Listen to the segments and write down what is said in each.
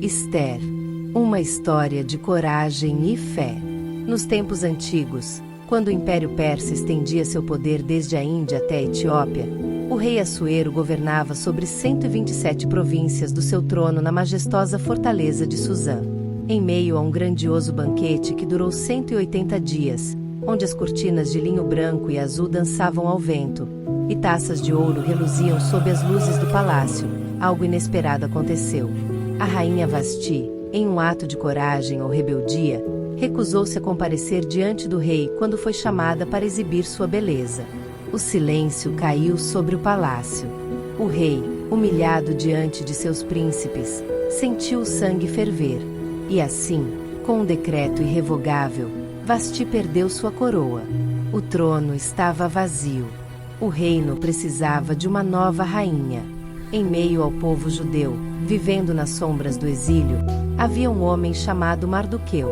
Ester, uma história de coragem e fé. Nos tempos antigos, quando o Império Persa estendia seu poder desde a Índia até a Etiópia, o rei Assuero governava sobre 127 províncias do seu trono na majestosa fortaleza de Suzã. Em meio a um grandioso banquete que durou 180 dias, onde as cortinas de linho branco e azul dançavam ao vento, e taças de ouro reluziam sob as luzes do palácio, algo inesperado aconteceu. A rainha Vasti, em um ato de coragem ou rebeldia, recusou-se a comparecer diante do rei quando foi chamada para exibir sua beleza. O silêncio caiu sobre o palácio. O rei, humilhado diante de seus príncipes, sentiu o sangue ferver. E assim, com um decreto irrevogável, Vasti perdeu sua coroa. O trono estava vazio. O reino precisava de uma nova rainha. Em meio ao povo judeu, vivendo nas sombras do exílio, havia um homem chamado Mardoqueu.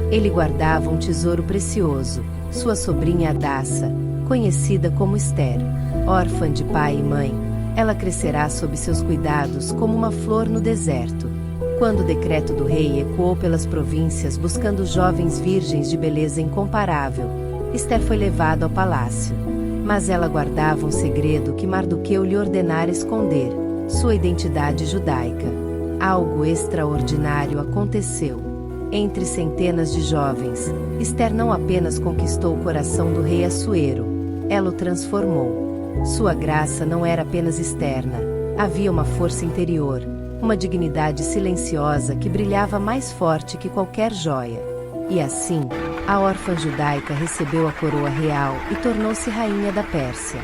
Ele guardava um tesouro precioso, sua sobrinha Hadassa, conhecida como Ester. Órfã de pai e mãe, ela crescerá sob seus cuidados como uma flor no deserto. Quando o decreto do rei ecoou pelas províncias buscando jovens virgens de beleza incomparável, Ester foi levada ao palácio. Mas ela guardava um segredo que Mardoqueu lhe ordenara esconder: sua identidade judaica. Algo extraordinário aconteceu. Entre centenas de jovens, Ester não apenas conquistou o coração do rei Assuero, ela o transformou. Sua graça não era apenas externa, havia uma força interior, uma dignidade silenciosa que brilhava mais forte que qualquer joia. E assim, a órfã judaica recebeu a coroa real e tornou-se rainha da Pérsia.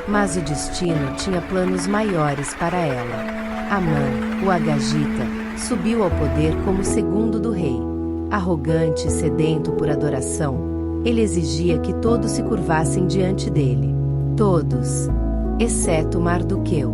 Mas o destino tinha planos maiores para ela. Amã, o Agagita, subiu ao poder como segundo do rei. Arrogante e sedento por adoração, ele exigia que todos se curvassem diante dele. Todos, exceto Mardoqueu.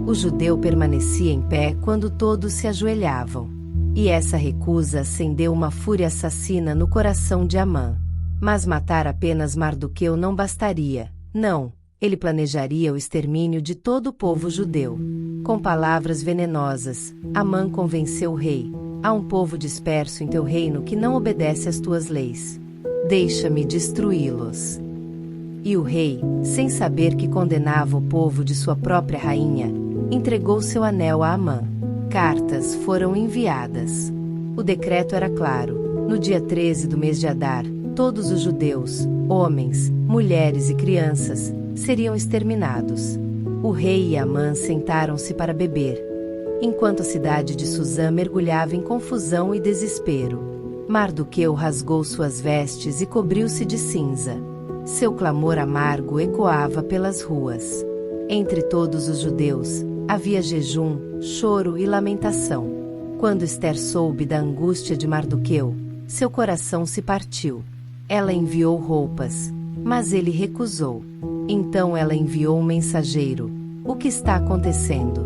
O judeu permanecia em pé quando todos se ajoelhavam. E essa recusa acendeu uma fúria assassina no coração de Amã. Mas matar apenas Mardoqueu não bastaria. Não, ele planejaria o extermínio de todo o povo judeu. Com palavras venenosas, Amã convenceu o rei: há um povo disperso em teu reino que não obedece às tuas leis. Deixa-me destruí-los. E o rei, sem saber que condenava o povo de sua própria rainha, entregou seu anel a Amã. Cartas foram enviadas. O decreto era claro: no dia 13 do mês de Adar, todos os judeus, homens, mulheres e crianças, seriam exterminados. O rei e Amã sentaram-se para beber, enquanto a cidade de Suzã mergulhava em confusão e desespero. Mardoqueu rasgou suas vestes e cobriu-se de cinza. Seu clamor amargo ecoava pelas ruas. Entre todos os judeus, havia jejum, choro e lamentação. Quando Ester soube da angústia de Mardoqueu, seu coração se partiu. Ela enviou roupas, mas ele recusou. Então ela enviou um mensageiro: o que está acontecendo?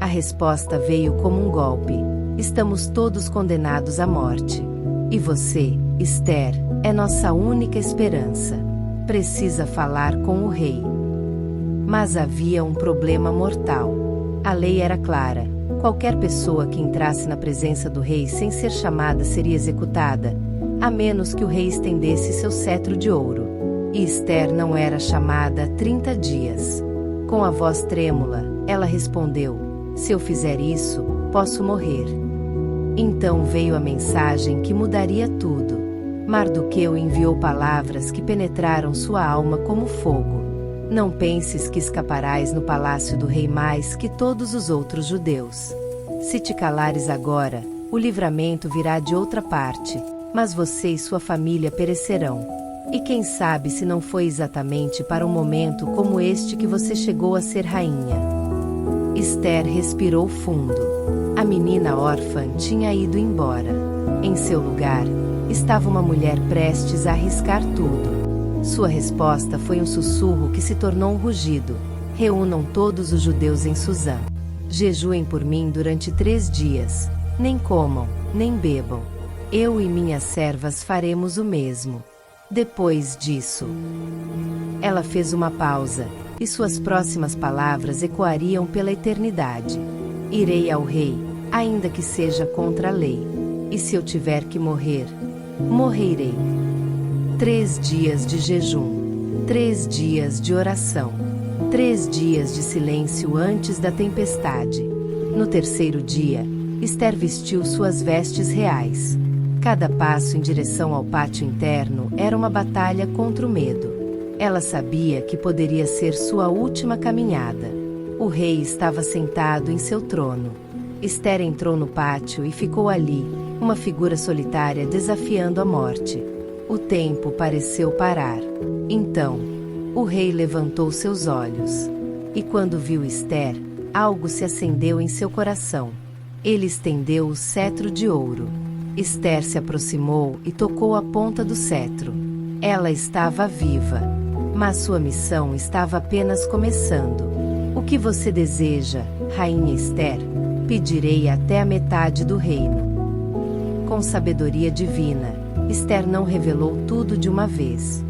A resposta veio como um golpe: estamos todos condenados à morte. E você, Ester, é nossa única esperança. Precisa falar com o rei. Mas havia um problema mortal. A lei era clara: qualquer pessoa que entrasse na presença do rei sem ser chamada seria executada, a menos que o rei estendesse seu cetro de ouro. E Ester não era chamada há 30 dias. Com a voz trêmula, ela respondeu: se eu fizer isso, posso morrer. Então veio a mensagem que mudaria tudo. Mardoqueu enviou palavras que penetraram sua alma como fogo. Não penses que escaparás no palácio do rei mais que todos os outros judeus. Se te calares agora, o livramento virá de outra parte, mas você e sua família perecerão. E quem sabe se não foi exatamente para um momento como este que você chegou a ser rainha. Ester respirou fundo. A menina órfã tinha ido embora. Em seu lugar, estava uma mulher prestes a arriscar tudo. Sua resposta foi um sussurro que se tornou um rugido: reúnam todos os judeus em Suzã. Jejuem por mim durante 3 dias. Nem comam, nem bebam. Eu e minhas servas faremos o mesmo. Depois disso, ela fez uma pausa, e suas próximas palavras ecoariam pela eternidade. Irei ao rei, ainda que seja contra a lei. E se eu tiver que morrer, morrerei. 3 dias de jejum, 3 dias de oração, 3 dias de silêncio antes da tempestade. No terceiro dia, Esther vestiu suas vestes reais. Cada passo em direção ao pátio interno era uma batalha contra o medo. Ela sabia que poderia ser sua última caminhada. O rei estava sentado em seu trono. Esther entrou no pátio e ficou ali, uma figura solitária desafiando a morte. O tempo pareceu parar. Então, o rei levantou seus olhos. E quando viu Esther, algo se acendeu em seu coração. Ele estendeu o cetro de ouro. Esther se aproximou e tocou a ponta do cetro. Ela estava viva, mas sua missão estava apenas começando. O que você deseja, Rainha Esther? Pedirei até a metade do reino. Com sabedoria divina, Esther não revelou tudo de uma vez.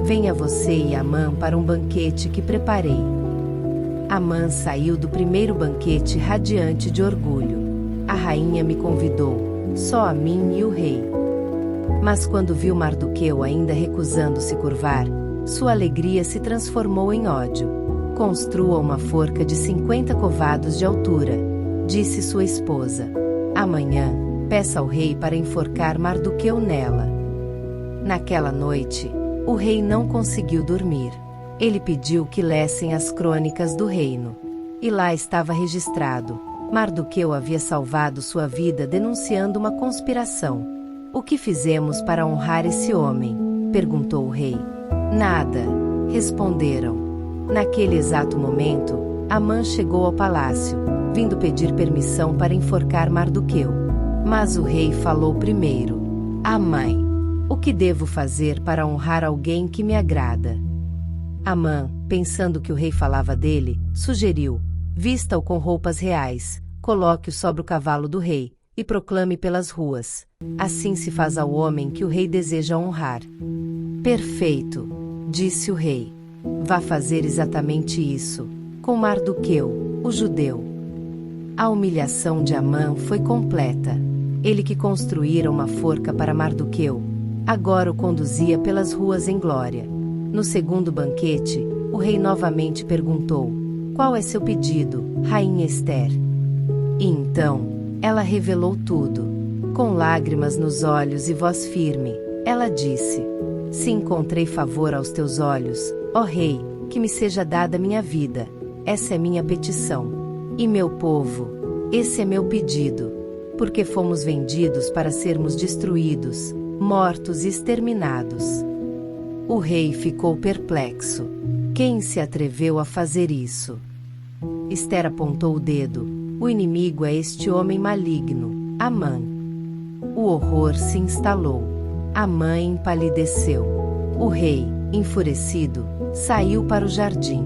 Venha você e Amã para um banquete que preparei. Amã saiu do primeiro banquete radiante de orgulho. A rainha me convidou, só a mim e o rei. Mas quando viu Mardoqueu ainda recusando se curvar, sua alegria se transformou em ódio. Construa uma forca de 50 covados de altura, disse sua esposa. Amanhã, peça ao rei para enforcar Mardoqueu nela. Naquela noite, o rei não conseguiu dormir. Ele pediu que lessem as crônicas do reino. E lá estava registrado: Mardoqueu havia salvado sua vida denunciando uma conspiração. O que fizemos para honrar esse homem? Perguntou o rei. Nada, responderam. Naquele exato momento, Amã chegou ao palácio, vindo pedir permissão para enforcar Mardoqueu. Mas o rei falou primeiro. Amã, o que devo fazer para honrar alguém que me agrada? Amã, pensando que o rei falava dele, sugeriu: vista-o com roupas reais, coloque-o sobre o cavalo do rei, e proclame pelas ruas: assim se faz ao homem que o rei deseja honrar. Perfeito, disse o rei. Vá fazer exatamente isso, com Mardoqueu, o judeu. A humilhação de Amã foi completa. Ele que construíra uma forca para Mardoqueu, agora o conduzia pelas ruas em glória. No segundo banquete, o rei novamente perguntou: qual é seu pedido, Rainha Esther? E então, ela revelou tudo. Com lágrimas nos olhos e voz firme, ela disse: se encontrei favor aos teus olhos, ó rei, que me seja dada minha vida. Essa é minha petição. E meu povo, esse é meu pedido. Porque fomos vendidos para sermos destruídos, mortos e exterminados. O rei ficou perplexo. Quem se atreveu a fazer isso? Esther apontou o dedo. O inimigo é este homem maligno, Amã. O horror se instalou. Amã empalideceu. O rei, enfurecido, saiu para o jardim.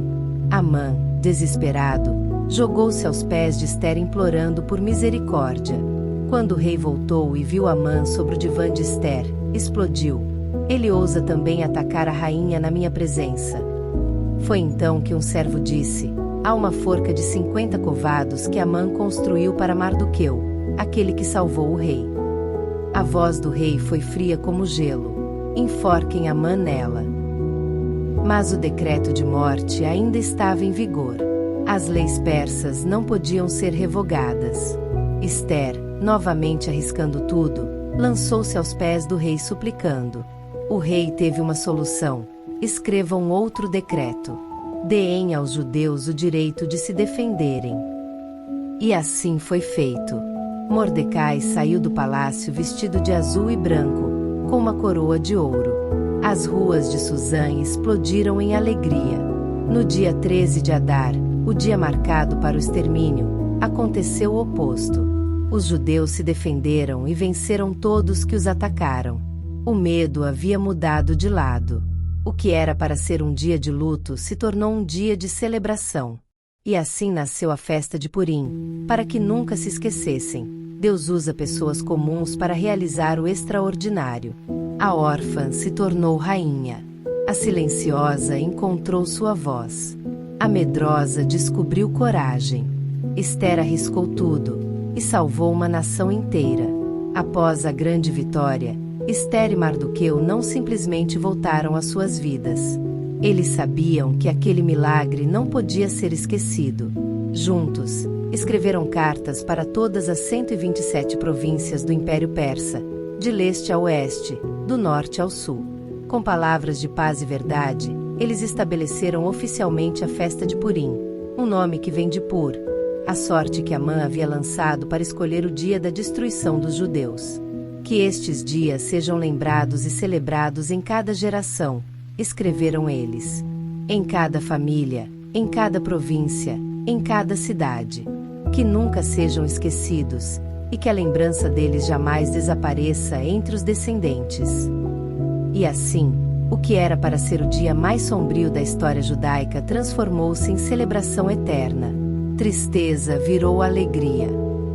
Amã, desesperado, jogou-se aos pés de Esther implorando por misericórdia. Quando o rei voltou e viu Amã sobre o divã de Esther, explodiu. Ele ousa também atacar a rainha na minha presença. Foi então que um servo disse: há uma forca de 50 covados que Amã construiu para Mardoqueu, aquele que salvou o rei. A voz do rei foi fria como gelo. Enforquem Amã nela. Mas o decreto de morte ainda estava em vigor. As leis persas não podiam ser revogadas. Esther, novamente arriscando tudo, lançou-se aos pés do rei suplicando. O rei teve uma solução: escrevam outro decreto. Deem aos judeus o direito de se defenderem. E assim foi feito. Mordecai saiu do palácio vestido de azul e branco, com uma coroa de ouro. As ruas de Suzã explodiram em alegria. No dia 13 de Adar, o dia marcado para o extermínio, aconteceu o oposto. Os judeus se defenderam e venceram todos que os atacaram. O medo havia mudado de lado. O que era para ser um dia de luto se tornou um dia de celebração. E assim nasceu a festa de Purim, para que nunca se esquecessem. Deus usa pessoas comuns para realizar o extraordinário. A órfã se tornou rainha. A silenciosa encontrou sua voz. A medrosa descobriu coragem. Esther arriscou tudo. e salvou uma nação inteira. Após a grande vitória, Ester e Mardoqueu não simplesmente voltaram às suas vidas. Eles sabiam que aquele milagre não podia ser esquecido. Juntos, escreveram cartas para todas as 127 províncias do Império Persa, de leste a oeste, do norte ao sul. Com palavras de paz e verdade, eles estabeleceram oficialmente a festa de Purim, um nome que vem de Pur, a sorte que Amã havia lançado para escolher o dia da destruição dos judeus. Que estes dias sejam lembrados e celebrados em cada geração, escreveram eles. Em cada família, em cada província, em cada cidade. Que nunca sejam esquecidos, e que a lembrança deles jamais desapareça entre os descendentes. E assim, o que era para ser o dia mais sombrio da história judaica transformou-se em celebração eterna. Tristeza virou alegria.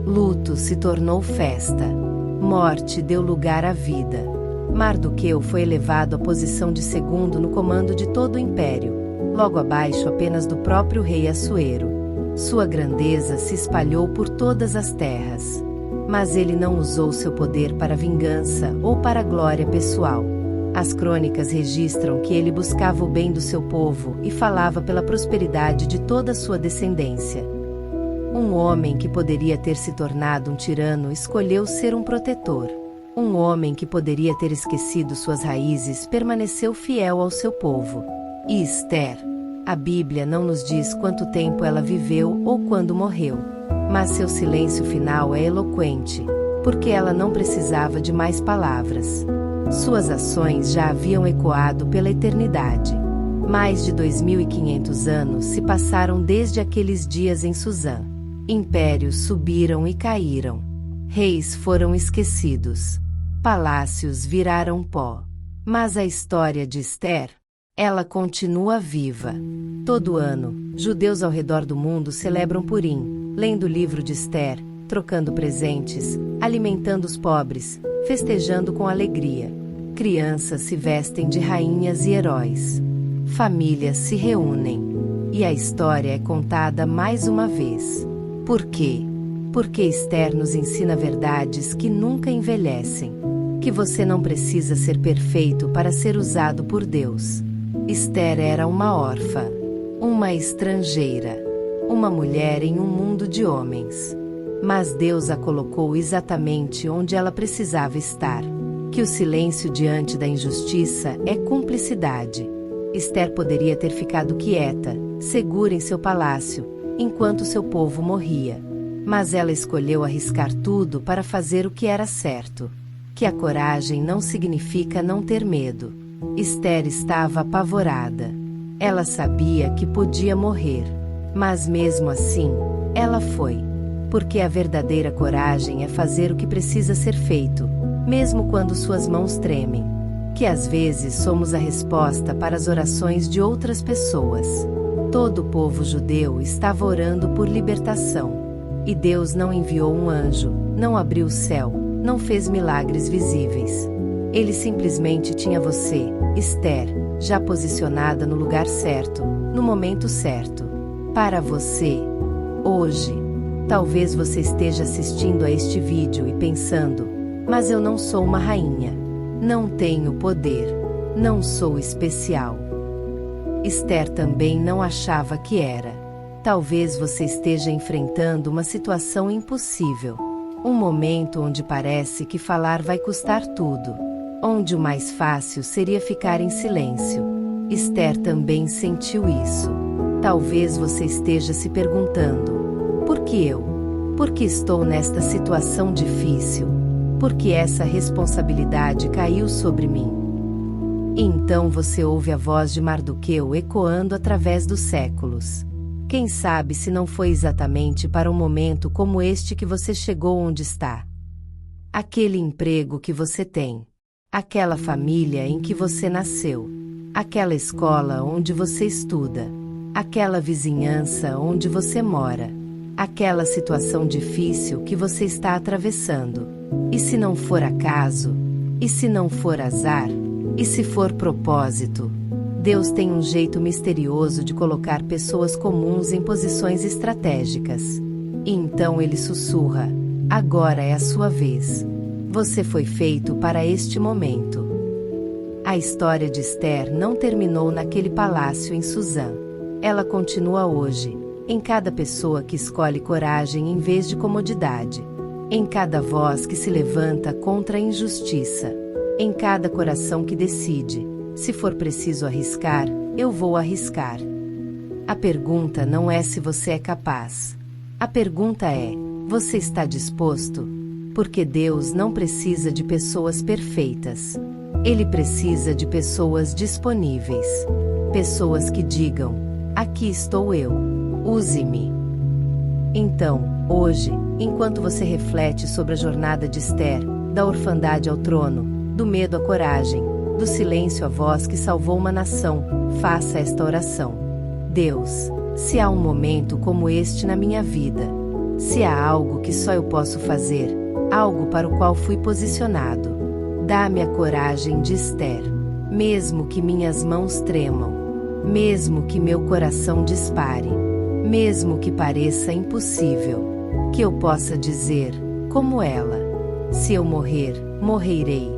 Luto se tornou festa. Morte deu lugar à vida. Mardoqueu foi elevado à posição de segundo no comando de todo o império, logo abaixo apenas do próprio rei Assuero. Sua grandeza se espalhou por todas as terras. Mas ele não usou seu poder para vingança ou para glória pessoal. As crônicas registram que ele buscava o bem do seu povo e falava pela prosperidade de toda a sua descendência. Um homem que poderia ter se tornado um tirano escolheu ser um protetor. Um homem que poderia ter esquecido suas raízes permaneceu fiel ao seu povo. E Ester, a Bíblia não nos diz quanto tempo ela viveu ou quando morreu. Mas seu silêncio final é eloquente, porque ela não precisava de mais palavras. Suas ações já haviam ecoado pela eternidade. Mais de 2.500 anos se passaram desde aqueles dias em Suzã. Impérios subiram e caíram. Reis foram esquecidos. Palácios viraram pó. Mas a história de Ester, ela continua viva. Todo ano, judeus ao redor do mundo celebram Purim, lendo o livro de Ester, trocando presentes, alimentando os pobres, festejando com alegria. Crianças se vestem de rainhas e heróis. Famílias se reúnem. E a história é contada mais uma vez. Por quê? Porque Ester nos ensina verdades que nunca envelhecem. Que você não precisa ser perfeito para ser usado por Deus. Ester era uma órfã, uma estrangeira, uma mulher em um mundo de homens. Mas Deus a colocou exatamente onde ela precisava estar. Que o silêncio diante da injustiça é cumplicidade. Ester poderia ter ficado quieta, segura em seu palácio, enquanto seu povo morria. Mas ela escolheu arriscar tudo para fazer o que era certo. Que a coragem não significa não ter medo. Ester estava apavorada. Ela sabia que podia morrer. Mas mesmo assim, ela foi. Porque a verdadeira coragem é fazer o que precisa ser feito, mesmo quando suas mãos tremem. Que às vezes somos a resposta para as orações de outras pessoas. Todo o povo judeu estava orando por libertação. E Deus não enviou um anjo, não abriu o céu, não fez milagres visíveis. Ele simplesmente tinha você, Ester, já posicionada no lugar certo, no momento certo. Para você, hoje. Talvez você esteja assistindo a este vídeo e pensando, mas eu não sou uma rainha. Não tenho poder. Não sou especial. Ester também não achava que era. Talvez você esteja enfrentando uma situação impossível. Um momento onde parece que falar vai custar tudo. Onde o mais fácil seria ficar em silêncio. Ester também sentiu isso. Talvez você esteja se perguntando: por que eu? Por que estou nesta situação difícil? Por que essa responsabilidade caiu sobre mim? E então você ouve a voz de Mardoqueu ecoando através dos séculos. Quem sabe se não foi exatamente para um momento como este que você chegou onde está? Aquele emprego que você tem. Aquela família em que você nasceu. Aquela escola onde você estuda. Aquela vizinhança onde você mora. Aquela situação difícil que você está atravessando. E se não for acaso? E se não for azar? E se for propósito? Deus tem um jeito misterioso de colocar pessoas comuns em posições estratégicas. E então ele sussurra: Agora é a sua vez. Você foi feito para este momento. A história de Esther não terminou naquele palácio em Suzã. Ela continua hoje, em cada pessoa que escolhe coragem em vez de comodidade. Em cada voz que se levanta contra a injustiça. Em cada coração que decide, se for preciso arriscar, eu vou arriscar. A pergunta não é se você é capaz. A pergunta é, você está disposto? Porque Deus não precisa de pessoas perfeitas. Ele precisa de pessoas disponíveis. Pessoas que digam, aqui estou eu. Use-me. Então, hoje, enquanto você reflete sobre a jornada de Esther, da orfandade ao trono, do medo à coragem, do silêncio à voz que salvou uma nação, faça esta oração. Deus, se há um momento como este na minha vida, se há algo que só eu posso fazer, algo para o qual fui posicionado, dá-me a coragem de Esther, mesmo que minhas mãos tremam, mesmo que meu coração dispare, mesmo que pareça impossível, que eu possa dizer, como ela, se eu morrer, morrerei,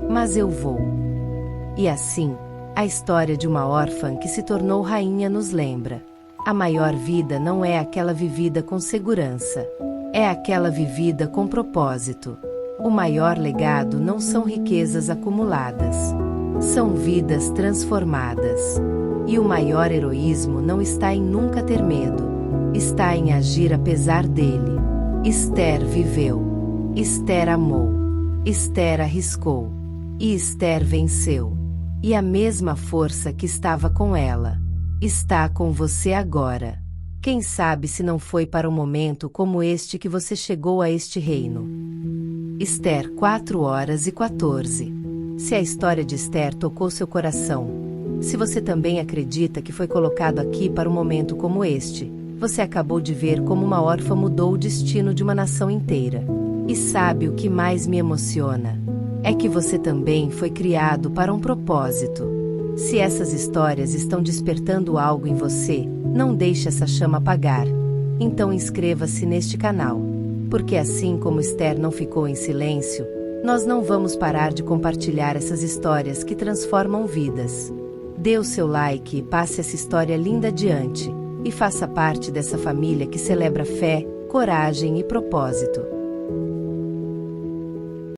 mas eu vou. E assim, a história de uma órfã que se tornou rainha nos lembra. A maior vida não é aquela vivida com segurança, é aquela vivida com propósito. O maior legado não são riquezas acumuladas, são vidas transformadas. E o maior heroísmo não está em nunca ter medo, está em agir apesar dele. Esther viveu, Esther amou, Esther arriscou, e Esther venceu. E a mesma força que estava com ela, está com você agora. Quem sabe se não foi para um momento como este que você chegou a este reino. Esther 4:14. Se a história de Esther tocou seu coração, se você também acredita que foi colocado aqui para um momento como este, você acabou de ver como uma órfã mudou o destino de uma nação inteira. E sabe o que mais me emociona? É que você também foi criado para um propósito. Se essas histórias estão despertando algo em você, não deixe essa chama apagar. Então inscreva-se neste canal. Porque assim como Esther não ficou em silêncio, nós não vamos parar de compartilhar essas histórias que transformam vidas. Dê o seu like e passe essa história linda adiante, e faça parte dessa família que celebra fé, coragem e propósito.